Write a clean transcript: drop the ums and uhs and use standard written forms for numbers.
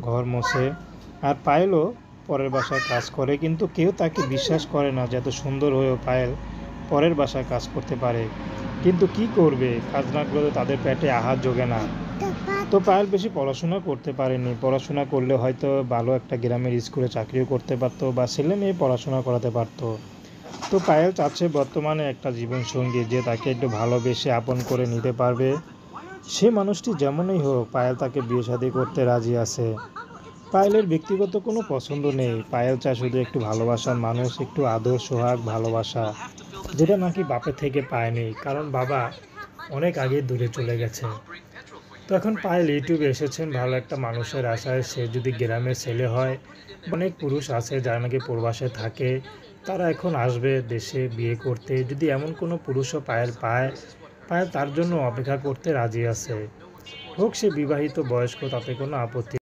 ঘর মোছে। আর পায়েলও পরের বাসায় কাজ করে, কিন্তু কেউ তাকে বিশ্বাস করে না যে এত সুন্দর হয়েও পায়েল পরের বাসায় কাজ করতে পারে। কিন্তু কি করবে, কাজ না করলে তো তাদের পেটে আহার জোগে না। তো পায়েল বেশি পড়াশোনা করতে পারেনি, পড়াশোনা করলে হয়তো ভালো একটা গ্রামের স্কুলে চাকরিও করতে পারতো বা ছেলে মেয়ে পড়াশোনা করাতে পারতো। তো পায়েল চাচ্ছে বর্তমানে একটা জীবনসঙ্গী যে তাকে একটু ভালোবেসে আপন করে নিতে পারবে। সে মানুষটি যেমনই হোক, পায়েল তাকে বিয়ে শাদী করতে রাজি আছে। পায়েলের ব্যক্তিগত কোনো পছন্দ নেই, পায়েল চায় শুধু একটু ভালোবাসার মানুষ, একটু আদর সোহাগ ভালোবাসা, যেটা নাকি বাপের থেকে পায়নি, কারণ বাবা অনেক আগে দূরে চলে গেছে। তো এখন পায়েল ইউটিউবে এসেছেন ভালো একটা মানুষের আশায়। সে যদি গ্রামের ছেলে হয়, অনেক পুরুষ আছে যারা নাকি প্রবাসে থাকে, তারা এখন আসবে দেশে বিয়ে করতে। যদি এমন কোনো পুরুষও পায়েল পায়, পায়েল তার জন্য অপেক্ষা করতে রাজি আছে। হোক সে বিবাহিত বয়স্ক, তাতে কোনো আপত্তি